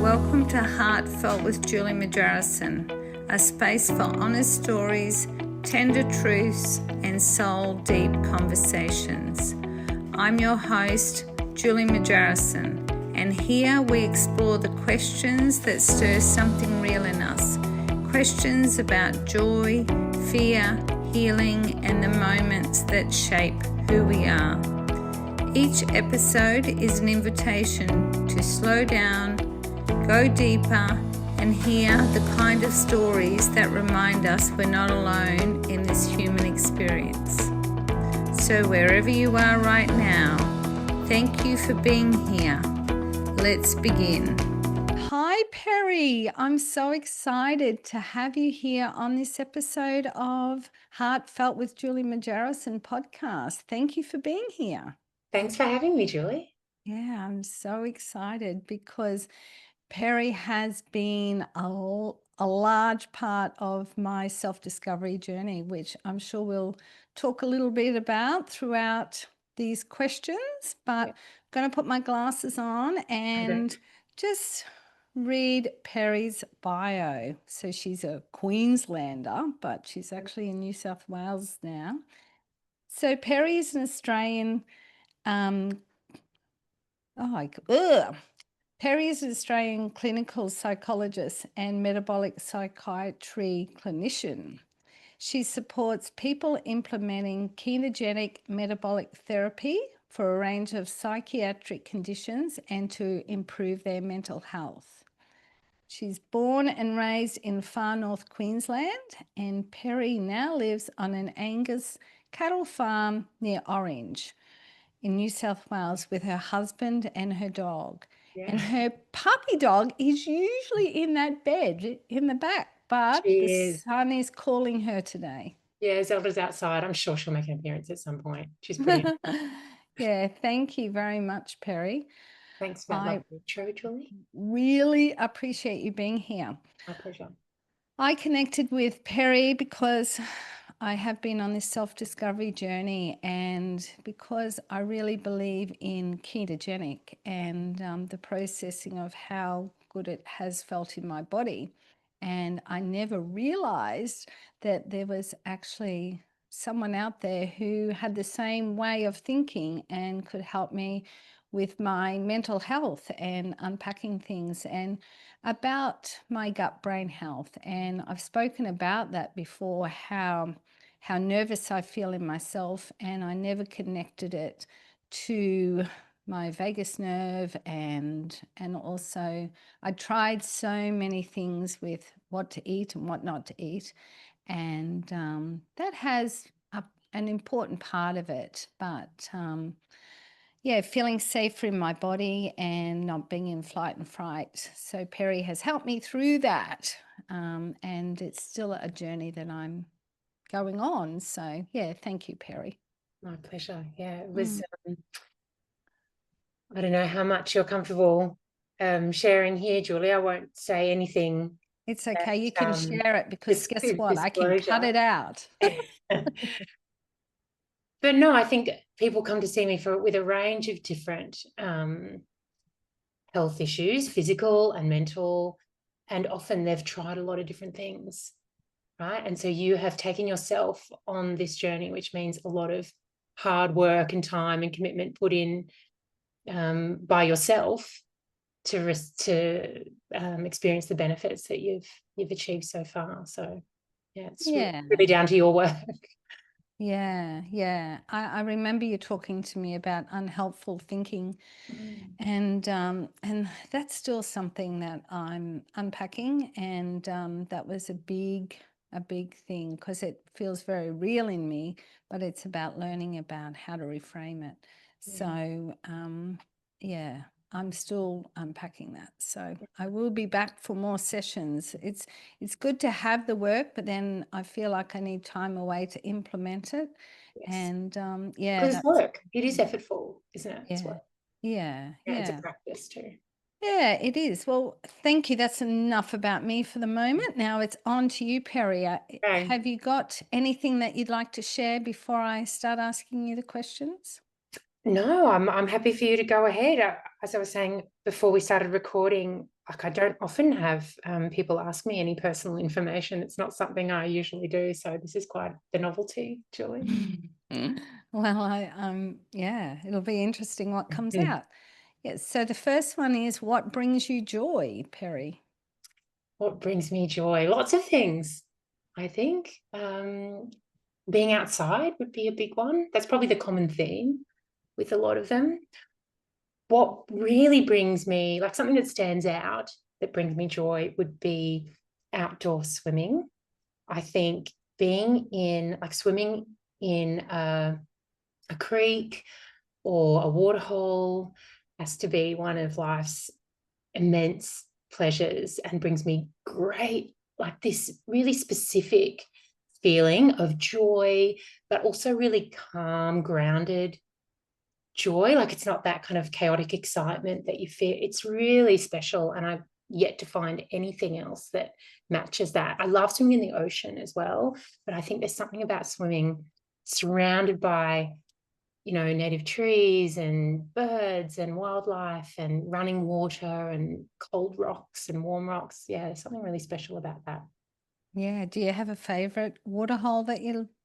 Welcome to Heartfelt with Julie Margerison, a space for honest stories, tender truths, and soul-deep conversations. I'm your host, Julie Margerison, and here we explore the questions that stir something real in us. Questions about joy, fear, healing, and the moments that shape who we are. Each episode is an invitation to slow down, go deeper, and hear the kind of stories that remind us we're not alone in this human experience. So wherever you are right now, thank you for being here. Let's begin. Hi, Perri. I'm so excited to have you here on this episode of Heartfelt with Julie Margerison podcast. Thank you for being here. Thanks for having me, Julie. Yeah, I'm so excited because Perri has been a large part of my self-discovery journey, which I'm sure we'll talk a little bit about throughout these questions, but I'm going to put my glasses on and just read Perri's bio. So she's a Queenslander, but she's actually in New South Wales now. So Perri is an Australian Perri is an Australian clinical psychologist and metabolic psychiatry clinician. She supports people implementing ketogenic metabolic therapy for a range of psychiatric conditions and to improve their mental health. She's born and raised in far north Queensland, and Perri now lives on an Angus cattle farm near Orange in New South Wales with her husband and her dog. Yeah. And her puppy dog is usually in that bed in the back, but the sun is calling her today. Yeah, Zelda's outside. I'm sure she'll make an appearance at some point. She's pretty. Yeah, thank you very much, Perri. Thanks for that lovely intro, Julie. Really appreciate you being here. My pleasure. I connected with Perri because I have been on this self-discovery journey, and because I really believe in ketogenic and the processing of how good it has felt in my body. And I never realized that there was actually someone out there who had the same way of thinking and could help me with my mental health and unpacking things and about my gut-brain health. And I've spoken about that before, how nervous I feel in myself, and I never connected it to my vagus nerve, and also I tried so many things with what to eat and what not to eat, and that has an important part of it, but yeah, feeling safer in my body and not being in flight and fright. So Perri has helped me through that, and it's still a journey that I'm going on. So yeah, thank you, Perri. My pleasure. Yeah, it was I don't know how much you're comfortable sharing here, Julie. I won't say anything. It's okay. You can share it because guess what? I can cut it out. But no, I think people come to see me with a range of different health issues, physical and mental, and often they've tried a lot of different things, right? And so you have taken yourself on this journey, which means a lot of hard work and time and commitment put in by yourself to experience the benefits that you've achieved so far. So yeah, it's really down to your work. Yeah. I remember you talking to me about unhelpful thinking, and that's still something that I'm unpacking, and that was a big thing because it feels very real in me, but it's about learning about how to reframe it. So yeah, I'm still unpacking that. So I will be back for more sessions. It's good to have the work, but then I feel like I need time away to implement it. Yes. And yeah, because it's work. It is effortful, isn't it? Yeah. It's work. Yeah. It's a practice too. Yeah, it is. Well, thank you. That's enough about me for the moment. Now it's on to you, Perri. Have you got anything that you'd like to share before I start asking you the questions? No, I'm happy for you to go ahead. As I was saying before we started recording, like I don't often have people ask me any personal information. It's not something I usually do. So this is quite the novelty, Julie. Well, yeah, it'll be interesting what comes out. Yes. So the first one is, what brings you joy, Perri? What brings me joy? Lots of things, I think. Being outside would be a big one. That's probably the common theme with a lot of them. What really brings me, like something that stands out that brings me joy, would be outdoor swimming. I think being in, like swimming in a creek or a waterhole has to be one of life's immense pleasures and brings me great, like this really specific feeling of joy, but also really calm, grounded joy. Like it's not that kind of chaotic excitement that you feel. It's really special. And I've yet to find anything else that matches that. I love swimming in the ocean as well, but I think there's something about swimming surrounded by, you know, native trees and birds and wildlife and running water and cold rocks and warm rocks. Yeah, there's something really special about that. Yeah. Do you have a favorite waterhole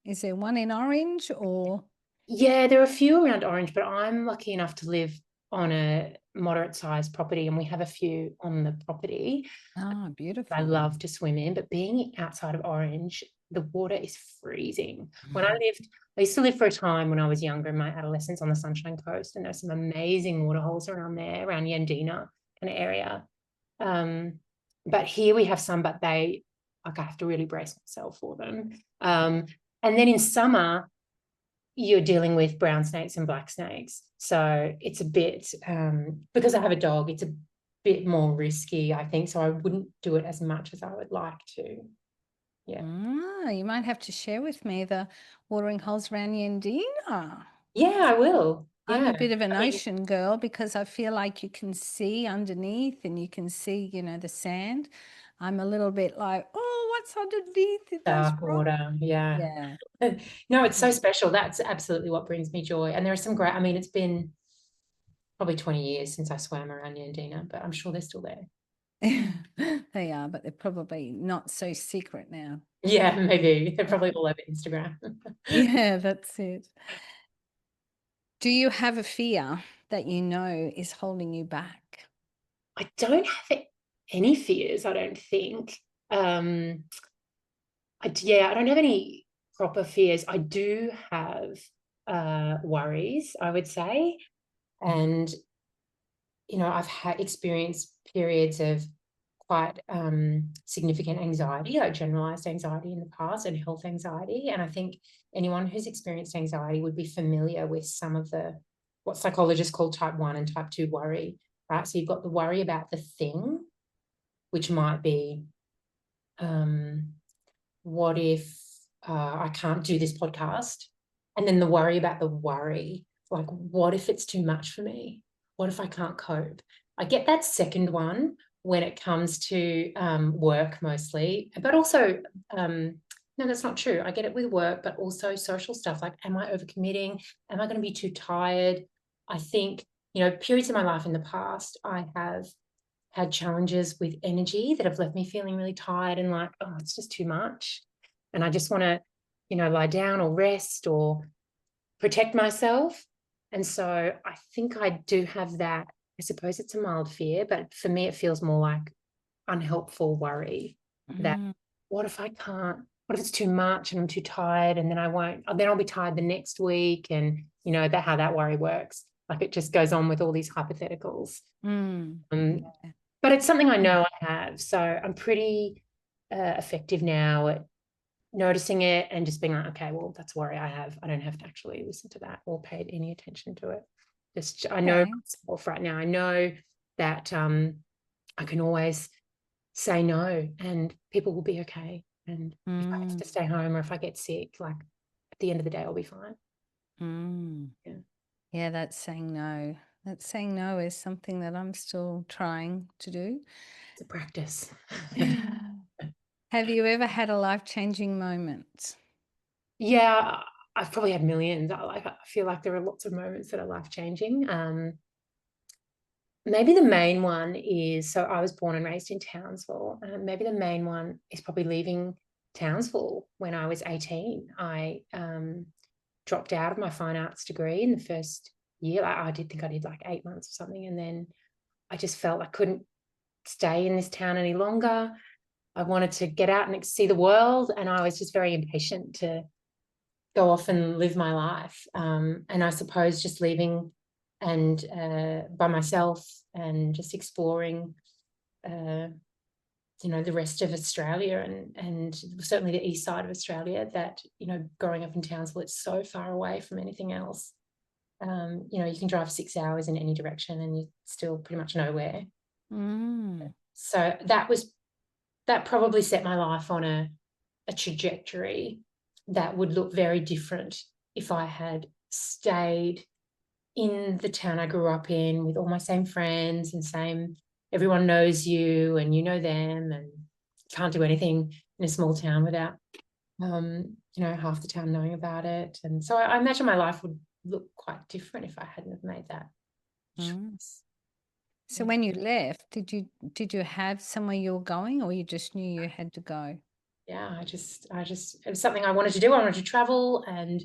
is there one in Orange or? Yeah, there are a few around Orange, but I'm lucky enough to live on a moderate sized property and we have a few on the property Ah, I beautiful. love to swim in, but being outside of Orange, the water is freezing. I used to live for a time when I was younger in my adolescence on the Sunshine Coast, and there's some amazing water holes around there, around Yandina kind of area. But here we have some, but they, like, I have to really brace myself for them. And then in summer, you're dealing with brown snakes and black snakes. So it's a bit, because I have a dog, it's a bit more risky, I think. So I wouldn't do it as much as I would like to. Yeah. You might have to share with me the watering holes around Yandina. Yeah, I will. I'm a Yeah. bit of an I mean, ocean girl because I feel like you can see underneath and you can see, the sand. I'm a little bit like, oh, what's underneath those dark rocks? water. Yeah. Yeah. No, it's so special. That's absolutely what brings me joy. And there are some great, I mean, it's been probably 20 years since I swam around Yandina, but I'm sure they're still there. They are, but they're probably not so secret now. Yeah, maybe. They're probably all over Instagram. Yeah, that's it. Do you have a fear that you know is holding you back? I don't have any fears, I don't think. I don't have any proper fears. I do have worries, I would say. And, you know, I've had experienced periods of quite significant anxiety, like generalized anxiety in the past and health anxiety. And I think anyone who's experienced anxiety would be familiar with some of what psychologists call type 1 and type 2 worry, right? So you've got the worry about the thing, which might be, what if I can't do this podcast? And then the worry about the worry, like, what if it's too much for me? What if I can't cope? I get that second one when it comes to work mostly, but also, no, that's not true. I get it with work, but also social stuff. Like, am I overcommitting? Am I going to be too tired? I think, you know, periods in my life in the past, I have had challenges with energy that have left me feeling really tired and like, oh, it's just too much. And I just want to, you know, lie down or rest or protect myself. And so I think I do have that. I suppose it's a mild fear, but for me, it feels more like unhelpful worry that Mm. what if I can't, what if it's too much and I'm too tired and then I won't, then I'll be tired the next week. And, you know, how that worry works. Like it just goes on with all these hypotheticals. Mm. Um, but it's something I know I have. So I'm pretty effective now at noticing it and just being like, okay, well, that's a worry I have. I don't have to actually listen to that or pay any attention to it. Just, I know Okay. myself right now. I know that I can always say no and people will be okay. And if I have Mm. to stay home or if I get sick, like at the end of the day, I'll be fine. Mm. Yeah. Yeah, that's saying no. That saying no is something that I'm still trying to do. It's a practice. Have you ever had a life-changing moment? Yeah, I've probably had millions. I feel like there are lots of moments that are life changing. maybe the main one is, so I was born and raised in Townsville. Maybe the main one is probably leaving Townsville when I was 18. I dropped out of my fine arts degree in the first year. I did think I did like 8 months or something. And then I just felt I couldn't stay in this town any longer. I wanted to get out and see the world. And I was just very impatient to go off and live my life. And I suppose just leaving and by myself and just exploring, the rest of Australia and certainly the east side of Australia that, growing up in Townsville, it's so far away from anything else. You can drive 6 hours in any direction and you're still pretty much nowhere. So that probably set my life on a trajectory that would look very different if I had stayed in the town I grew up in with all my same friends and everyone knows you and you know them, and can't do anything in a small town without, half the town knowing about it. And so I imagine my life would look quite different if I hadn't have made that choice. So when you left, did you have somewhere you were going, or you just knew you had to go? Yeah, I just it was something I wanted to do. I wanted to travel and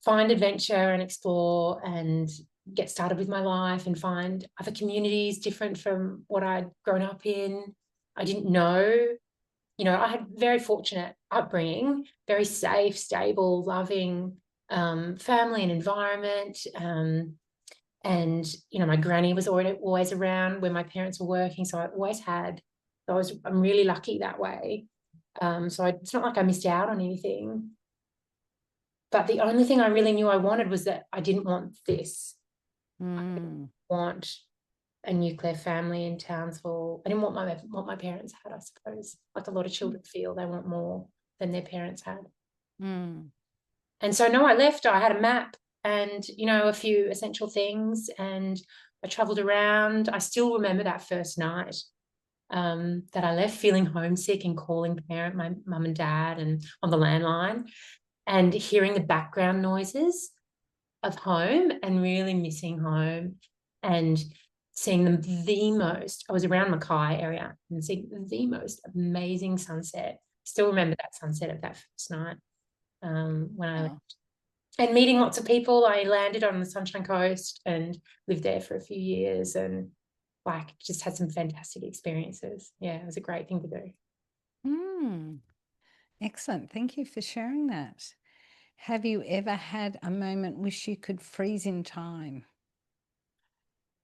find adventure and explore and get started with my life and find other communities different from what I'd grown up in. I didn't know, I had very fortunate upbringing, very safe, stable, loving family and environment. And, my granny was always around when my parents were working. So I'm really lucky that way. It's not like I missed out on anything. But the only thing I really knew I wanted was that I didn't want this. I didn't want a nuclear family in Townsville. I didn't want what my parents had, I suppose. Like a lot of children feel they want more than their parents had. And so, no, I left. I had a map and, a few essential things, and I travelled around. I still remember that first night that I left, feeling homesick and calling my mum and dad and on the landline, and hearing the background noises of home and really missing home, and seeing I was around Mackay area and seeing the most amazing sunset. Still remember that sunset of that first night when I left. And meeting lots of people. I landed on the Sunshine Coast and lived there for a few years and just had some fantastic experiences. Yeah, it was a great thing to do. Excellent. Thank you for sharing that. Have you ever had a moment wish you could freeze in time?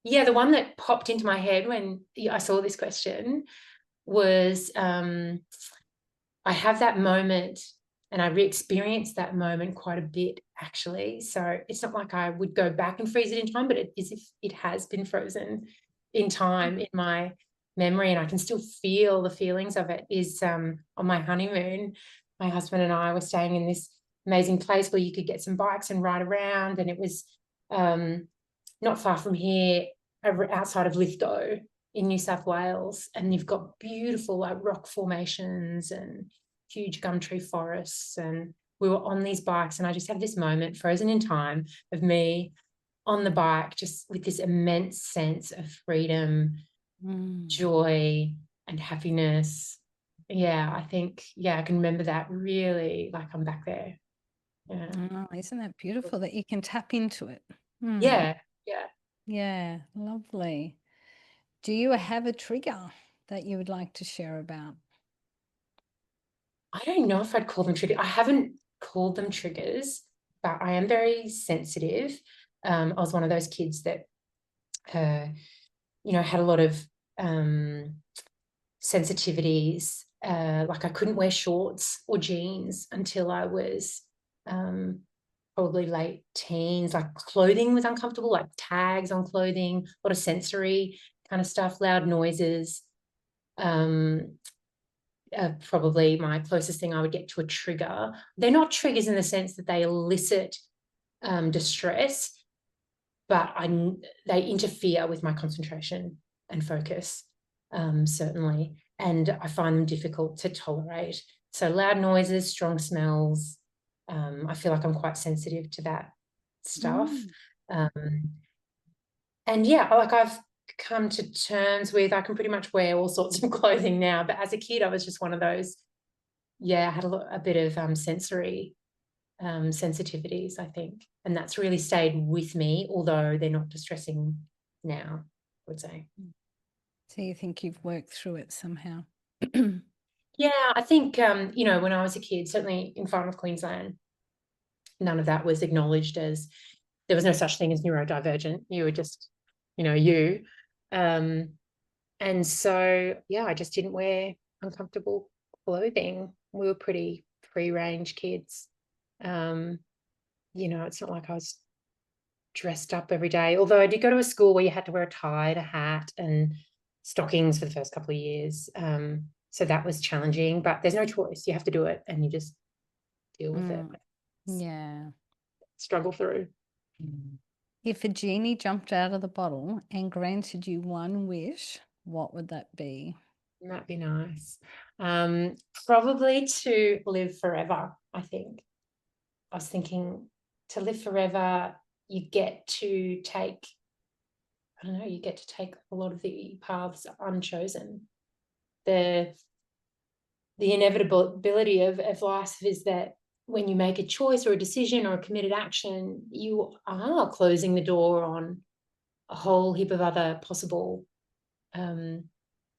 Yeah, the one that popped into my head when I saw this question was I have that moment, and I re-experienced that moment quite a bit, actually. So it's not like I would go back and freeze it in time, but it is if it has been frozen in time in my memory, and I can still feel the feelings of it. Is on my honeymoon, my husband and I were staying in this amazing place where you could get some bikes and ride around, and it was not far from here, outside of Lithgow in New South Wales, and you've got beautiful rock formations and huge gum tree forests, and we were on these bikes, and I just had this moment frozen in time of me on the bike, just with this immense sense of freedom, joy and happiness. Yeah, I think, I can remember that really, like I'm back there. Yeah. Oh, isn't that beautiful that you can tap into it? Yeah. Yeah, lovely. Do you have a trigger that you would like to share about? I don't know if I'd call them triggers. I haven't called them triggers, but I am very sensitive. I was one of those kids that, had a lot of sensitivities. Like I couldn't wear shorts or jeans until I was probably late teens. Like clothing was uncomfortable, like tags on clothing, a lot of sensory kind of stuff, loud noises. Probably my closest thing I would get to a trigger. They're not triggers in the sense that they elicit distress, but they interfere with my concentration and focus, certainly, and I find them difficult to tolerate. So loud noises, strong smells, I feel like I'm quite sensitive to that stuff. And yeah, like I've come to terms with. I can pretty much wear all sorts of clothing now, but as a kid, I was just one of those. Yeah, I had a bit of sensory sensitivities, I think, and that's really stayed with me, although they're not distressing now, I would say. So you think you've worked through it somehow? Yeah, I think, you know, when I was a kid, certainly in Far North Queensland, none of that was acknowledged as, there was no such thing as neurodivergent. You were just, you know, you. And so, yeah, I just didn't wear uncomfortable clothing. We were pretty free-range kids. You know, it's not like I was dressed up every day, although I did go to a school where you had to wear a tie and a hat and stockings for the first couple of years. So that was challenging, but there's no choice. You have to do it and you just deal with it. Yeah. Struggle through. If a genie jumped out of the bottle and granted you one wish, what would that be? That'd be nice. Probably to live forever, I think. I was thinking, to live forever, you get to take, I don't know, you get to take a lot of the paths unchosen. The inevitability of life is that when you make a choice or a decision or a committed action, you are closing the door on a whole heap of other possible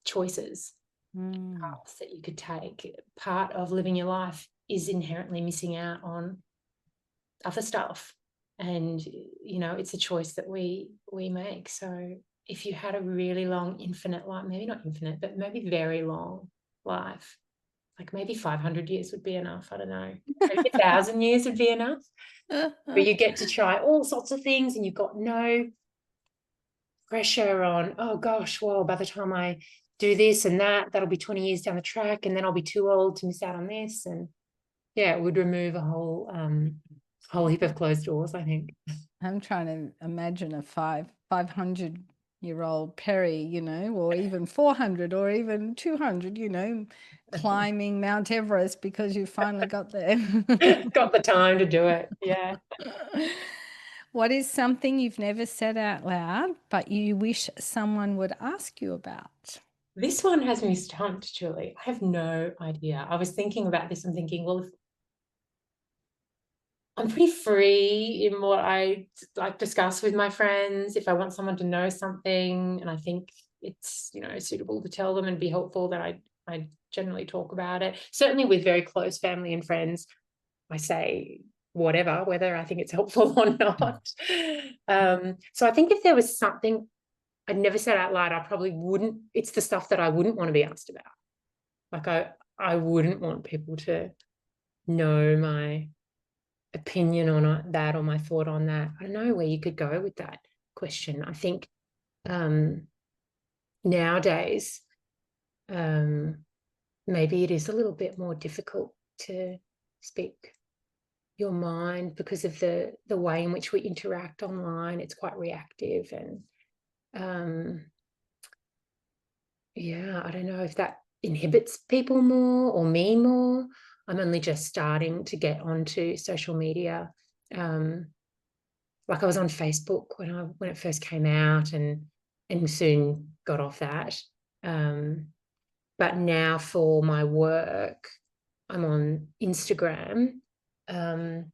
choices, paths that you could take. Part of living your life is inherently missing out on other stuff, and you know, it's a choice that we make. So if you had a really long, infinite life, maybe not infinite, but maybe very long life, like maybe 500 years would be enough. I don't know, maybe 1,000 years would be enough. But you get to try all sorts of things and you've got no pressure on, oh gosh, well, by the time I do this and that, that'll be 20 years down the track, and then I'll be too old to miss out on this. And yeah, it would remove a whole heap of closed doors, I think. I'm trying to imagine a 500-year-old Perri, you know, or even 400 or even 200, you know, climbing Mount Everest because you finally got there. Got the time to do it. Yeah. What is something you've never said out loud, but you wish someone would ask you about? This one has me stumped, Julie. I have no idea. I was thinking about this. I'm thinking, well, if I'm pretty free in what I like discuss with my friends. If I want someone to know something and I think it's, you know, suitable to tell them and be helpful, then I generally talk about it. Certainly with very close family and friends, I say whatever, whether I think it's helpful or not. So I think if there was something I'd never said out loud, I probably wouldn't. It's the stuff that I wouldn't want to be asked about. Like I wouldn't want people to know my opinion on that or my thought on that. I don't know where you could go with that question. I think nowadays maybe it is a little bit more difficult to speak your mind because of the way in which we interact online. It's quite reactive, and yeah, I don't know if that inhibits people more or me more. I'm only just starting to get onto social media. Like I was on Facebook when it first came out, and soon got off that. But now for my work, I'm on Instagram. And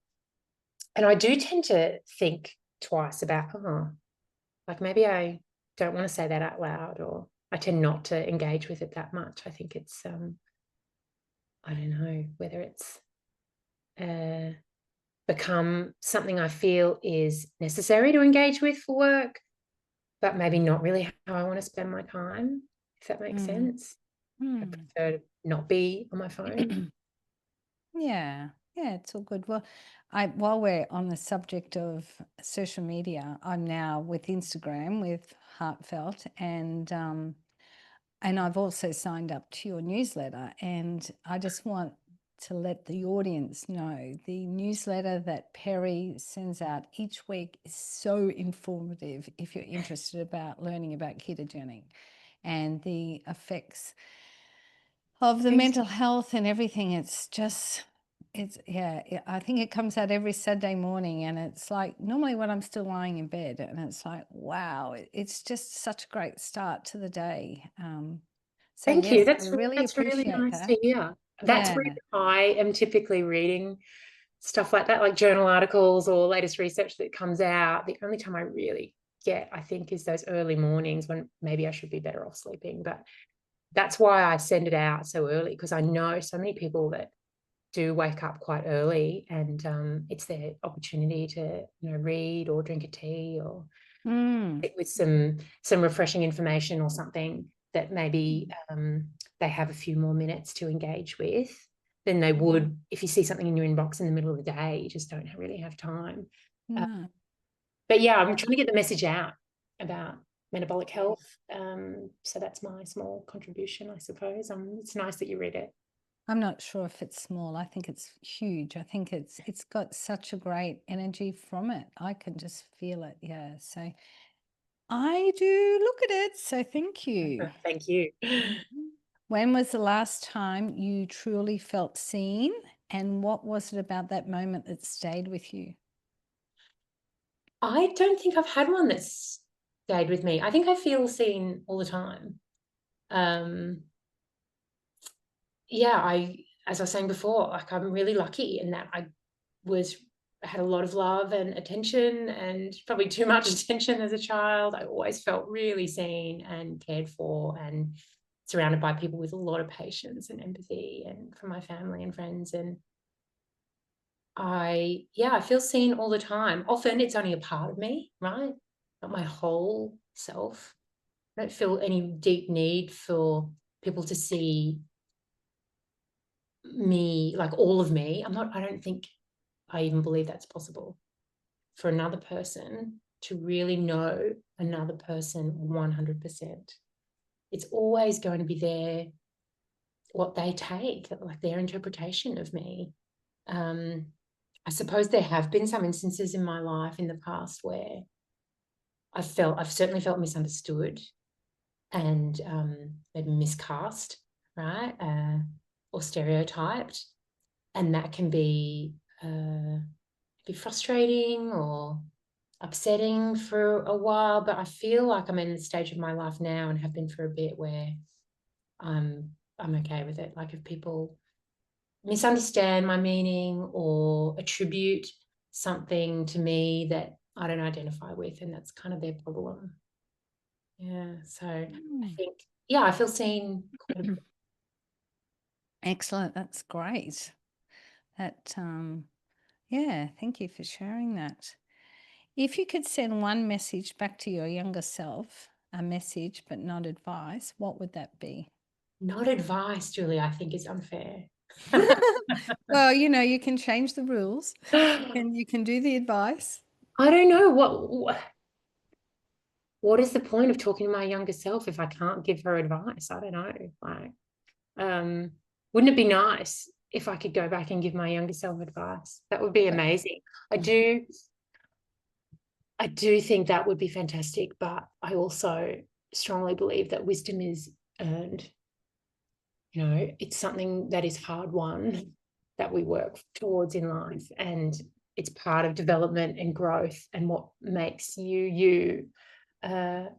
I do tend to think twice about, like maybe I don't want to say that out loud, or I tend not to engage with it that much. I think it's, I don't know whether it's become something I feel is necessary to engage with for work, but maybe not really how I want to spend my time, if that makes sense. I prefer to not be on my phone. Yeah, it's all good. Well, while we're on the subject of social media, I'm now with Instagram with Heartfelt, and I've also signed up to your newsletter, and I just want to let the audience know the newsletter that Perri sends out each week is so informative if you're interested about learning about ketogenic and the effects of the mental health and everything. It's just I think it comes out every Saturday morning, and it's like normally when I'm still lying in bed, and it's like, wow, it's just such a great start to the day. So Thank you. yes, I That's really really appreciate nice that. to hear. That's Yeah. when I am typically reading stuff like that, like journal articles or latest research that comes out. The only time I really get, I think, is those early mornings when maybe I should be better off sleeping. But that's why I send it out so early, because I know so many people that do wake up quite early, and it's their opportunity to, read or drink a tea or sit with some refreshing information or something that maybe they have a few more minutes to engage with than they would if you see something in your inbox in the middle of the day. You just don't really have time. No. But yeah, I'm trying to get the message out about metabolic health. So that's my small contribution, I suppose. It's nice that you read it. I'm not sure if it's small. I think it's huge. I think it's got such a great energy from it. I can just feel it. Yeah. So I do look at it. So thank you. Thank you. When was the last time you truly felt seen, and what was it about that moment that stayed with you? I don't think I've had one that's stayed with me. I think I feel seen all the time. Yeah, as I was saying before, like I'm really lucky in that I had a lot of love and attention, and probably too much attention as a child. I always felt really seen and cared for and surrounded by people with a lot of patience and empathy, and from my family and friends. And I feel seen all the time. Often it's only a part of me, right? Not my whole self. I don't feel any deep need for people to see me, like all of me. I don't think I even believe that's possible for another person to really know another person 100%. It's always going to be what they take, like their interpretation of me. I suppose there have been some instances in my life in the past where I've certainly felt misunderstood and maybe miscast, right? Or stereotyped. And that can be frustrating or upsetting for a while. But I feel like I'm in the stage of my life now, and have been for a bit, where I'm okay with it. Like if people misunderstand my meaning or attribute something to me that I don't identify with, and that's kind of their problem. Yeah. So I think, I feel seen quite a bit. Excellent. That's great. That yeah, thank you for sharing that. If you could send one message back to your younger self, a message but not advice, what would that be? Not advice, Julie, I think is unfair. Well, you can change the rules and you can do the advice. I don't know what is the point of talking to my younger self if I can't give her advice? I don't know. Like, wouldn't it be nice if I could go back and give my younger self advice? That would be amazing. I do think that would be fantastic, but I also strongly believe that wisdom is earned. It's something that is hard won, that we work towards in life, and it's part of development and growth and what makes you. And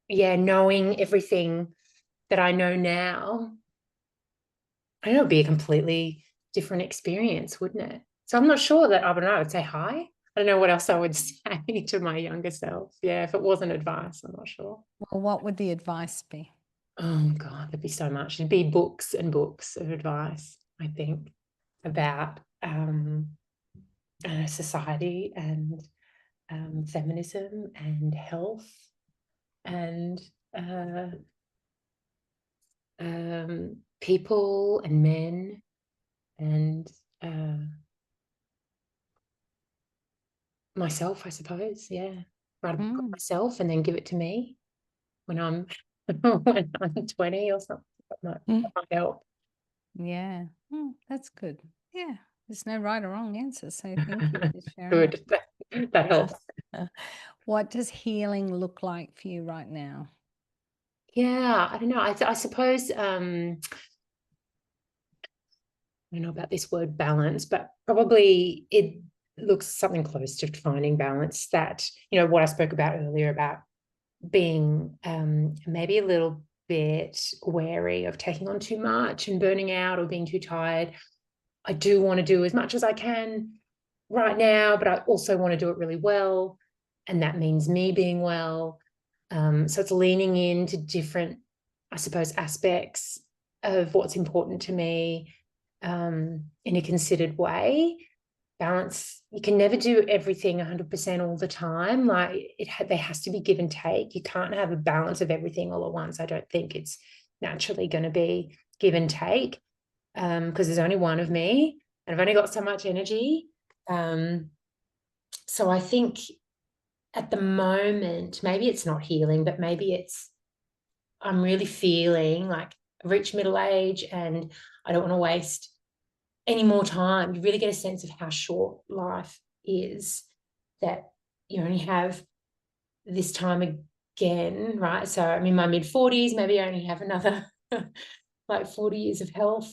knowing everything that I know now, I know it'd be a completely different experience, wouldn't it? So I'm not sure that, I don't know, I'd say hi. I don't know what else I would say to my younger self. Yeah, if it wasn't advice, I'm not sure. Well, what would the advice be? Oh God, there'd be so much. It'd be books and books of advice, I think, about society and feminism and health and people and men and myself, I suppose. Yeah, write a book of myself and then give it to me when I'm 20 or something. That might help. Yeah, that's good. Yeah, there's no right or wrong answer. So thank you for sharing Good. That helps. it. What does healing look like for you right now? Yeah, I don't know. I suppose don't know about this word balance, but probably it looks something close to finding balance, that, you know, what I spoke about earlier about being maybe a little bit wary of taking on too much and burning out or being too tired. I do want to do as much as I can right now, but I also want to do it really well. And that means me being well. So it's leaning into different, I suppose, aspects of what's important to me in a considered way. Balance, you can never do everything 100% all the time. Like there has to be give and take. You can't have a balance of everything all at once. I don't think it's naturally going to be give and take, because there's only one of me and I've only got so much energy. So I think at the moment, maybe it's not healing, but maybe it's, I'm really feeling like I've reached middle age and I don't want to waste any more time. You really get a sense of how short life is, that you only have this time again, right? So I'm in my mid-40s, maybe I only have another like 40 years of health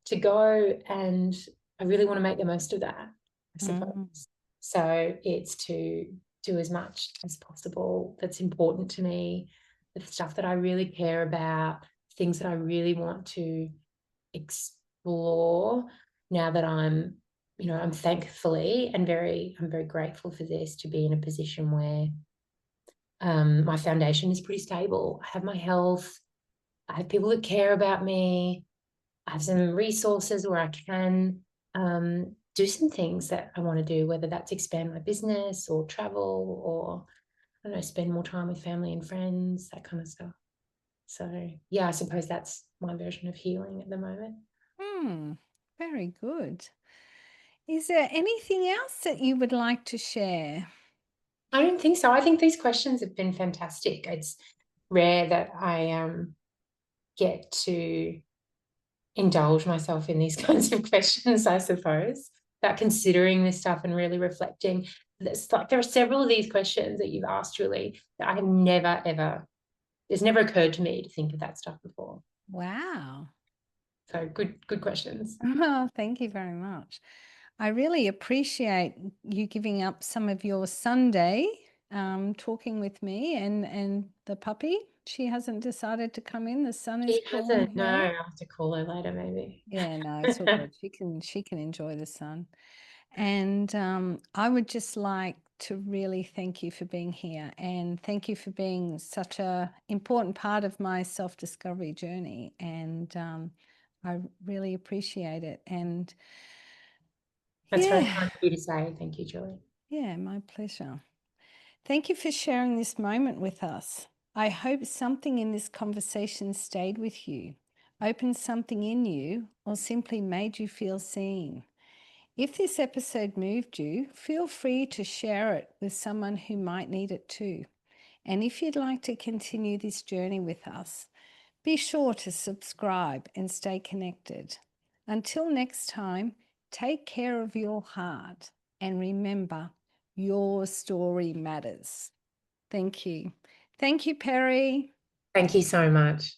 to go, and I really want to make the most of that, I suppose. So it's to do as much as possible that's important to me, the stuff that I really care about, things that I really want to explore, now that I'm, you know, I'm thankfully and I'm very grateful for this, to be in a position where my foundation is pretty stable. I have my health, I have people that care about me, I have some resources where I can do some things that I want to do, whether that's expand my business or travel, or I don't know, spend more time with family and friends, that kind of stuff. So yeah, I suppose that's my version of healing at the moment. Very good. Is there anything else that you would like to share? I don't think so. I think these questions have been fantastic. It's rare that I get to indulge myself in these kinds of questions, I suppose, about considering this stuff and really reflecting. It's like there are several of these questions that you've asked, Julie, that I have never, ever, it's never occurred to me to think of that stuff before. Wow. So good questions. Oh, thank you very much. I really appreciate you giving up some of your Sunday talking with me, and the puppy. She hasn't decided to come in. The sun is She pouring hasn't. No, here. I'll have to call her later, maybe. Yeah, no, it's all good. She can enjoy the sun. And I would just like to really thank you for being here, and thank you for being such a important part of my self-discovery journey. And I really appreciate it. And That's very yeah, kind of you to say. Thank you, Julie. yeah, my pleasure. Thank you for sharing this moment with us. I hope something in this conversation stayed with you, opened something in you, or simply made you feel seen. If this episode moved you, feel free to share it with someone who might need it too. And if you'd like to continue this journey with us, be sure to subscribe and stay connected. Until next time, take care of your heart and remember, your story matters. Thank you. Thank you, Perri. Thank you so much.